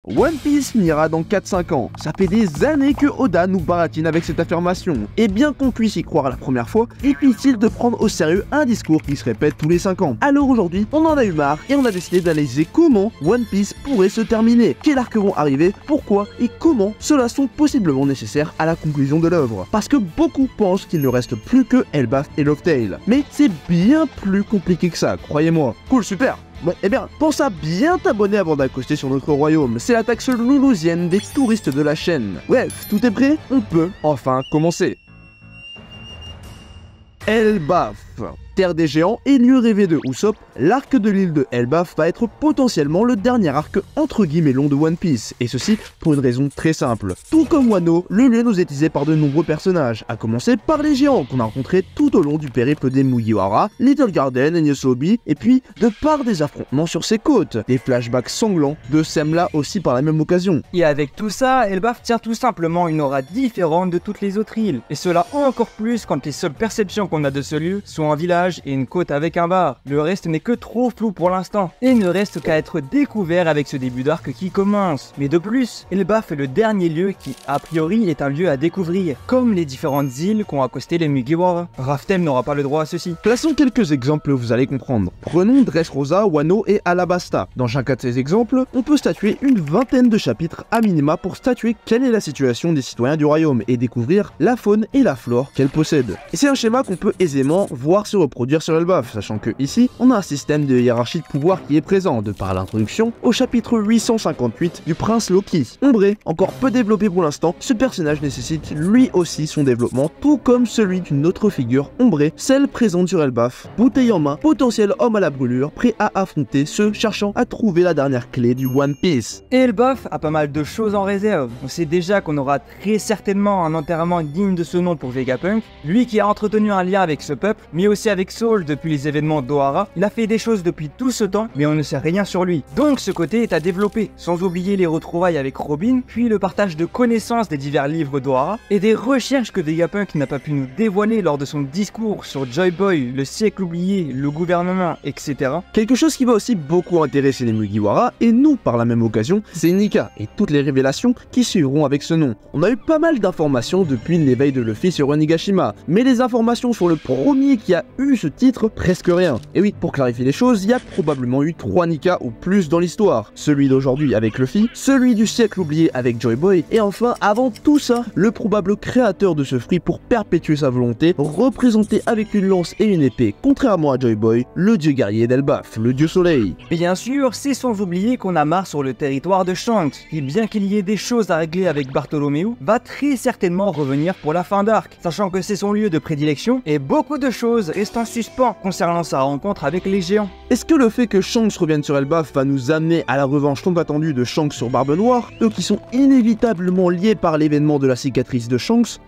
One Piece finira dans 4-5 ans. Ça fait des années que Oda nous baratine avec cette affirmation. Et bien qu'on puisse y croire la première fois, difficile de prendre au sérieux un discours qui se répète tous les 5 ans. Alors aujourd'hui, on en a eu marre et on a décidé d'analyser comment One Piece pourrait se terminer, quels arcs vont arriver, pourquoi et comment ceux-là sont possiblement nécessaires à la conclusion de l'œuvre. Parce que beaucoup pensent qu'il ne reste plus que Elbaf et Lovetail. Mais c'est bien plus compliqué que ça, croyez-moi. Cool, super. Bon, eh bien, pense à bien t'abonner avant d'accoster sur notre royaume, c'est la taxe loulousienne des touristes de la chaîne. Bref, tout est prêt, on peut enfin commencer. Elbaf, terre des géants et lieu rêvé de Usopp, l'arc de l'île de Elbaf va être potentiellement le dernier arc entre guillemets long de One Piece, et ceci pour une raison très simple. Tout comme Wano, le lieu nous est teasé par de nombreux personnages, à commencer par les géants qu'on a rencontrés tout au long du périple des Mugiwara, Little Garden et Nyosobi, et puis de par des affrontements sur ses côtes, des flashbacks sanglants de Semla aussi par la même occasion. Et avec tout ça, Elbaf tient tout simplement une aura différente de toutes les autres îles, et cela encore plus quand les seules perceptions qu'on a de ce lieu sont un village et une côte avec un bar. Le reste n'est que trop flou pour l'instant, et ne reste qu'à être découvert avec ce début d'arc qui commence. Mais de plus, Elbaf est le dernier lieu qui, a priori, est un lieu à découvrir, comme les différentes îles qu'ont accosté les Mugiwara. Raftem n'aura pas le droit à ceci. Plaçons quelques exemples, vous allez comprendre. Prenons Dressrosa, Wano et Alabasta. Dans chacun de ces exemples, on peut statuer une vingtaine de chapitres à minima pour statuer quelle est la situation des citoyens du royaume et découvrir la faune et la flore qu'elles possèdent. Et c'est un schéma qu'on peut aisément voir se reproduire sur Elbaf, sachant que ici, on a un système de hiérarchie de pouvoir qui est présent, de par l'introduction au chapitre 858 du prince Loki. Ombré, encore peu développé pour l'instant, ce personnage nécessite lui aussi son développement, tout comme celui d'une autre figure, Ombré, celle présente sur Elbaf, bouteille en main, potentiel homme à la brûlure, prêt à affronter ceux cherchant à trouver la dernière clé du One Piece. Et Elbaf a pas mal de choses en réserve. On sait déjà qu'on aura très certainement un enterrement digne de ce nom pour Vegapunk, lui qui a entretenu un lien avec ce peuple, mais aussi avec Saul depuis les événements d'Ohara. Il a fait des choses depuis tout ce temps, mais on ne sait rien sur lui. Donc ce côté est à développer, sans oublier les retrouvailles avec Robin, puis le partage de connaissances des divers livres d'Ohara, et des recherches que Vegapunk n'a pas pu nous dévoiler lors de son discours sur Joy Boy, le siècle oublié, le gouvernement, etc. Quelque chose qui va aussi beaucoup intéresser les Mugiwara, et nous par la même occasion, c'est Nika, et toutes les révélations qui suivront avec ce nom. On a eu pas mal d'informations depuis l'éveil de Luffy sur Onigashima, mais les informations sur le premier qui a eu ce titre, presque rien. Et oui, pour clarifier les choses, il y a probablement eu 3 Nika ou plus dans l'histoire. Celui d'aujourd'hui avec Luffy, celui du siècle oublié avec Joy Boy, et enfin, avant tout ça, le probable créateur de ce fruit pour perpétuer sa volonté, représenté avec une lance et une épée, contrairement à Joy Boy, le dieu guerrier d'Elbaf, le dieu soleil. Bien sûr, c'est sans oublier qu'on a marre sur le territoire de Shanks, qui bien qu'il y ait des choses à régler avec Bartholomew, va très certainement revenir pour la fin d'arc, sachant que c'est son lieu de prédilection, et beaucoup de choses restent en suspens concernant sa rencontre avec les géants. Est-ce que le fait que Shanks revienne sur Elbaf va nous amener à la revanche tant attendue de Shanks sur Barbe Noire, eux qui sont inévitablement liés par l'événement de la cicatrice de Shanks?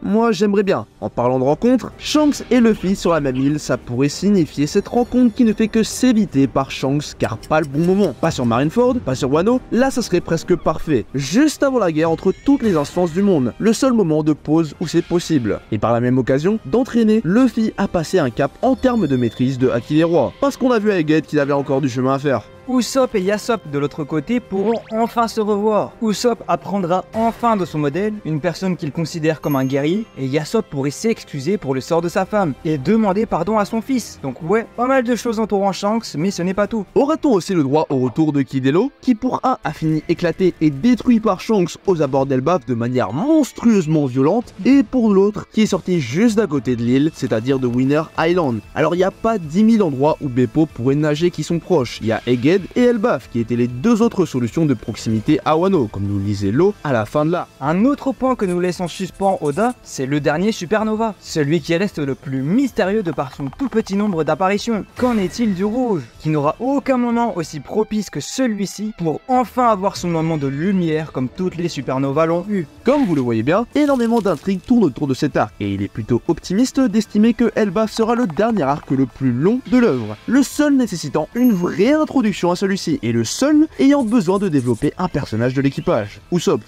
Moi j'aimerais bien. En parlant de rencontre, Shanks et Luffy sur la même île, ça pourrait signifier cette rencontre qui ne fait que s'éviter par Shanks car pas le bon moment. Pas sur Marineford, pas sur Wano, là ça serait presque parfait. Juste avant la guerre entre toutes les instances du monde, le seul moment de pause où c'est possible. Et par la même occasion, d'entraîner Luffy à passer un cap en termes de maîtrise de Haki les Rois. Parce qu'on a vu à Egghead qu'il avait encore du chemin à faire. Usopp et Yasopp de l'autre côté pourront enfin se revoir. Usopp apprendra enfin de son modèle, une personne qu'il considère comme un guerrier, et Yasopp pourrait s'excuser pour le sort de sa femme, et demander pardon à son fils. Donc ouais, pas mal de choses entourant Shanks, mais ce n'est pas tout. Aura-t-on aussi le droit au retour de Kid Elo, qui pour un a fini éclaté et détruit par Shanks aux abords d'Elbaf de manière monstrueusement violente, et pour l'autre qui est sorti juste d'à côté de l'île, c'est-à-dire de Winter Island. Alors il n'y a pas 10 000 endroits où Beppo pourrait nager qui sont proches, il y a Egghead et Elbaf qui étaient les deux autres solutions de proximité à Wano, comme nous le disait Law à la fin de l'arc. Un autre point que nous laisse en suspens Oda, c'est le dernier Supernova, celui qui reste le plus mystérieux de par son tout petit nombre d'apparitions. Qu'en est-il du rouge, qui n'aura aucun moment aussi propice que celui-ci pour enfin avoir son moment de lumière comme toutes les supernovas l'ont eu? Comme vous le voyez bien, énormément d'intrigues tournent autour de cet arc, et il est plutôt optimiste d'estimer que Elbaf sera le dernier arc le plus long de l'œuvre, le seul nécessitant une vraie introduction à celui-ci, et le seul ayant besoin de développer un personnage de l'équipage, Usopp.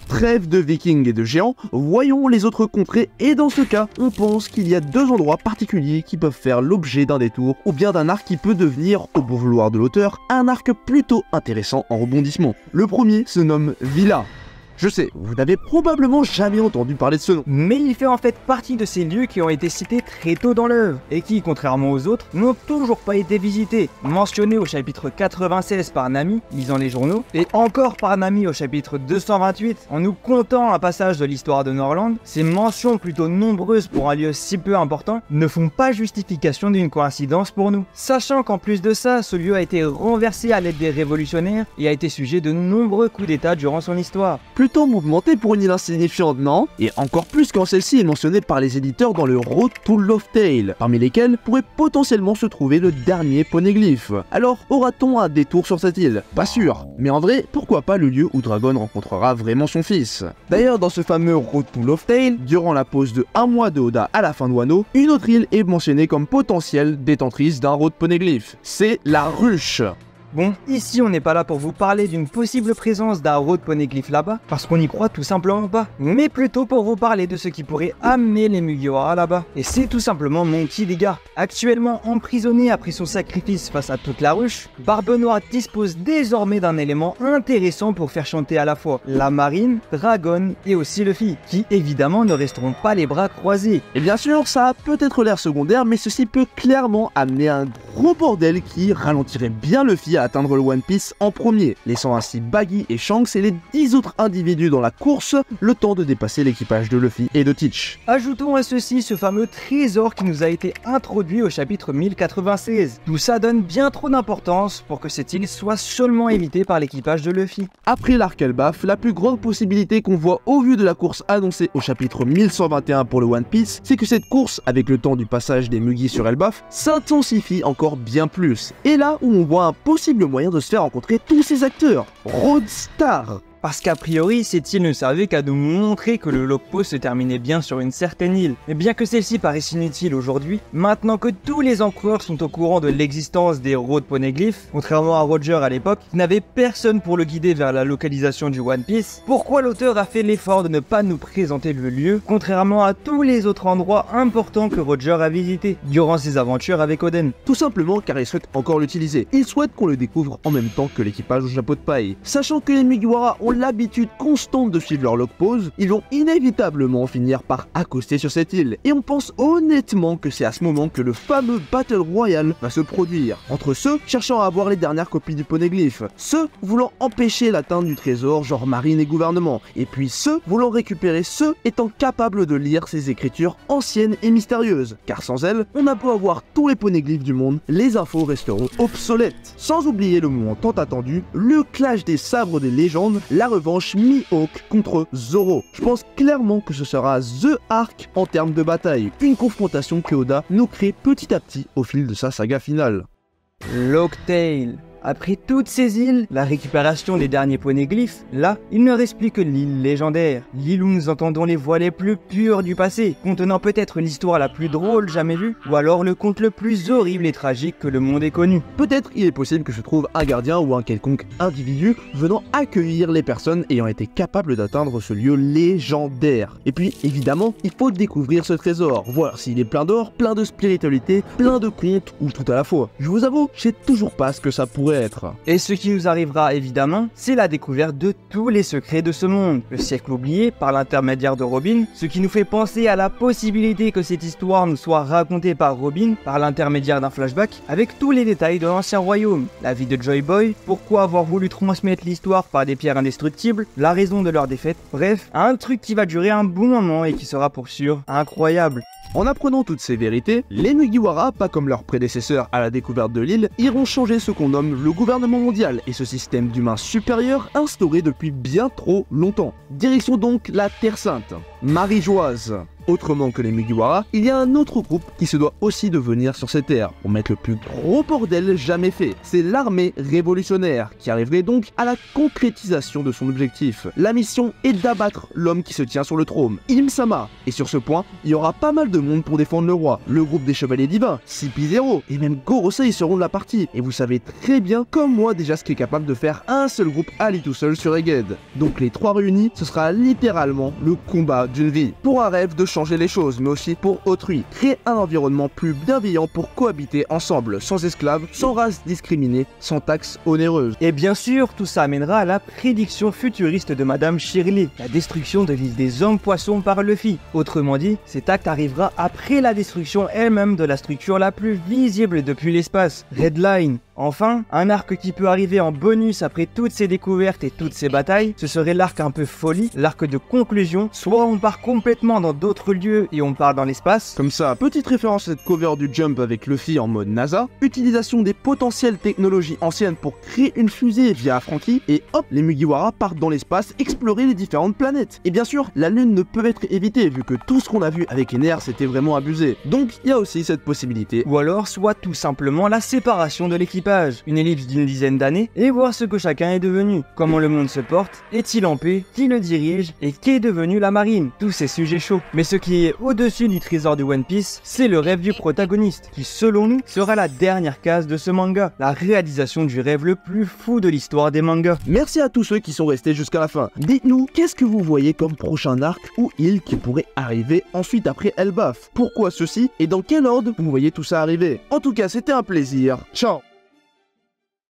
Trêve de vikings et de géants, voyons les autres contrées et dans ce cas, on pense qu'il y a deux endroits particuliers qui peuvent faire l'objet d'un détour ou bien d'un arc qui peut devenir, au bon vouloir de l'auteur, un arc plutôt intéressant en rebondissement. Le premier se nomme Villa. Je sais, vous n'avez probablement jamais entendu parler de ce nom. Mais il fait en fait partie de ces lieux qui ont été cités très tôt dans l'œuvre, et qui, contrairement aux autres, n'ont toujours pas été visités. Mentionnés au chapitre 96 par Nami, lisant les journaux, et encore par Nami au chapitre 228, en nous contant un passage de l'histoire de Norland, ces mentions plutôt nombreuses pour un lieu si peu important ne font pas justification d'une coïncidence pour nous. Sachant qu'en plus de ça, ce lieu a été renversé à l'aide des révolutionnaires, et a été sujet de nombreux coups d'état durant son histoire. Plutôt mouvementé pour une île insignifiante, non? Et encore plus quand celle-ci est mentionnée par les éditeurs dans le Road to Lovetale, parmi lesquels pourrait potentiellement se trouver le dernier poneglyphe. Alors, aura-t-on un détour sur cette île? Pas sûr, mais en vrai, pourquoi pas le lieu où Dragon rencontrera vraiment son fils? D'ailleurs, dans ce fameux Road to Lovetale, durant la pause de 1 mois de Oda à la fin de Wano, une autre île est mentionnée comme potentielle détentrice d'un Road Poneglyph. C'est la Ruche. Bon, ici on n'est pas là pour vous parler d'une possible présence d'un Road Poneglyph là-bas, parce qu'on n'y croit tout simplement pas, mais plutôt pour vous parler de ce qui pourrait amener les Mugiwara là-bas. Et c'est tout simplement Monkey D. Garp. Actuellement emprisonné après son sacrifice face à toute la ruche, Barbe Noire dispose désormais d'un élément intéressant pour faire chanter à la fois la marine, Dragon et aussi Luffy, qui évidemment ne resteront pas les bras croisés. Et bien sûr, ça a peut-être l'air secondaire, mais ceci peut clairement amener un gros bordel qui ralentirait bien Luffy à atteindre le One Piece en premier, laissant ainsi Baggy et Shanks et les 10 autres individus dans la course le temps de dépasser l'équipage de Luffy et de Teach. Ajoutons à ceci ce fameux trésor qui nous a été introduit au chapitre 1096. Tout ça donne bien trop d'importance pour que cette île soit seulement évitée par l'équipage de Luffy. Après l'arc Elbaf, la plus grande possibilité qu'on voit au vu de la course annoncée au chapitre 1121 pour le One Piece, c'est que cette course, avec le temps du passage des Mugi sur Elbaf, s'intensifie encore bien plus. Et là où on voit un possible moyen de se faire rencontrer tous ces acteurs. Roadstar. Parce qu'a priori, cette île ne servait qu'à nous montrer que le logpost se terminait bien sur une certaine île. Et bien que celle-ci paraisse inutile aujourd'hui, maintenant que tous les empereurs sont au courant de l'existence des Road Poneglyph, contrairement à Roger à l'époque, qui n'avait personne pour le guider vers la localisation du One Piece, pourquoi l'auteur a fait l'effort de ne pas nous présenter le lieu, contrairement à tous les autres endroits importants que Roger a visités durant ses aventures avec Oden? Tout simplement car il souhaite encore l'utiliser. Il souhaite qu'on le découvre en même temps que l'équipage au chapeau de paille. Sachant que les Mugiwara ont l'habitude constante de suivre leur log pause, ils vont inévitablement finir par accoster sur cette île. Et on pense honnêtement que c'est à ce moment que le fameux Battle Royale va se produire. Entre ceux cherchant à avoir les dernières copies du poneglyphe, ceux voulant empêcher l'atteinte du trésor genre marine et gouvernement, et puis ceux voulant récupérer ceux étant capables de lire ces écritures anciennes et mystérieuses. Car sans elles, on a beau avoir tous les poneglyphes du monde, les infos resteront obsolètes. Sans oublier le moment tant attendu, le clash des sabres des légendes, la revanche Mihawk contre Zoro. Je pense clairement que ce sera The Arc en termes de bataille, une confrontation que Oda nous crée petit à petit au fil de sa saga finale. Locktail. Après toutes ces îles, la récupération des derniers poneglyphes, là, il ne reste plus que l'île légendaire. L'île où nous entendons les voix les plus pures du passé, contenant peut-être l'histoire la plus drôle jamais vue, ou alors le conte le plus horrible et tragique que le monde ait connu. Peut-être il est possible que se trouve un gardien ou un quelconque individu venant accueillir les personnes ayant été capables d'atteindre ce lieu légendaire. Et puis, évidemment, il faut découvrir ce trésor, voir s'il est plein d'or, plein de spiritualité, plein de contes, ou tout à la fois. Je vous avoue, je sais toujours pas ce que ça pourrait être. Et ce qui nous arrivera évidemment, c'est la découverte de tous les secrets de ce monde, le siècle oublié par l'intermédiaire de Robin, ce qui nous fait penser à la possibilité que cette histoire nous soit racontée par Robin par l'intermédiaire d'un flashback avec tous les détails de l'ancien royaume, la vie de Joy Boy, pourquoi avoir voulu transmettre l'histoire par des pierres indestructibles, la raison de leur défaite, bref, un truc qui va durer un bon moment et qui sera pour sûr incroyable. En apprenant toutes ces vérités, les Mugiwara, pas comme leurs prédécesseurs à la découverte de l'île, iront changer ce qu'on nomme le gouvernement mondial et ce système d'humains supérieurs instauré depuis bien trop longtemps. Direction donc la Terre Sainte. Marie-Joise. Autrement que les Mugiwara, il y a un autre groupe qui se doit aussi de venir sur cette terre pour mettre le plus gros bordel jamais fait. C'est l'armée révolutionnaire qui arriverait donc à la concrétisation de son objectif. La mission est d'abattre l'homme qui se tient sur le trône, Im-sama. Et sur ce point, il y aura pas mal de monde pour défendre le roi. Le groupe des Chevaliers Divins, CP0 et même Gorosei seront de la partie. Et vous savez très bien, comme moi déjà, ce qu'est capable de faire un seul groupe à lui tout seul sur Egghead. Donc les trois réunis, ce sera littéralement le combat d'une vie. Pour un rêve de changer les choses, mais aussi pour autrui. Créer un environnement plus bienveillant pour cohabiter ensemble, sans esclaves, sans race discriminée, sans taxes onéreuses. Et bien sûr, tout ça amènera à la prédiction futuriste de Madame Shirley, la destruction de l'île des hommes-poissons par Luffy. Autrement dit, cet acte arrivera après la destruction elle-même de la structure la plus visible depuis l'espace, Red Line. Enfin, un arc qui peut arriver en bonus après toutes ces découvertes et toutes ces batailles, ce serait l'arc un peu folie, l'arc de conclusion. Soit on part complètement dans d'autres lieux et on part dans l'espace. Comme ça, petite référence à cette cover du Jump avec Luffy en mode NASA, utilisation des potentielles technologies anciennes pour créer une fusée via Franky, et hop, les Mugiwara partent dans l'espace explorer les différentes planètes. Et bien sûr, la Lune ne peut être évitée vu que tout ce qu'on a vu avec Ener c'était vraiment abusé. Donc il y a aussi cette possibilité. Ou alors, soit tout simplement la séparation de l'équipe. Une ellipse d'une dizaine d'années, et voir ce que chacun est devenu, comment le monde se porte, est-il en paix, qui le dirige, et qu'est devenu la marine. Tous ces sujets chauds. Mais ce qui est au-dessus du trésor de One Piece, c'est le rêve du protagoniste, qui selon nous, sera la dernière case de ce manga, la réalisation du rêve le plus fou de l'histoire des mangas. Merci à tous ceux qui sont restés jusqu'à la fin. Dites-nous, qu'est-ce que vous voyez comme prochain arc ou île qui pourrait arriver ensuite après Elbaf? Pourquoi ceci, et dans quel ordre vous voyez tout ça arriver? En tout cas, c'était un plaisir. Ciao!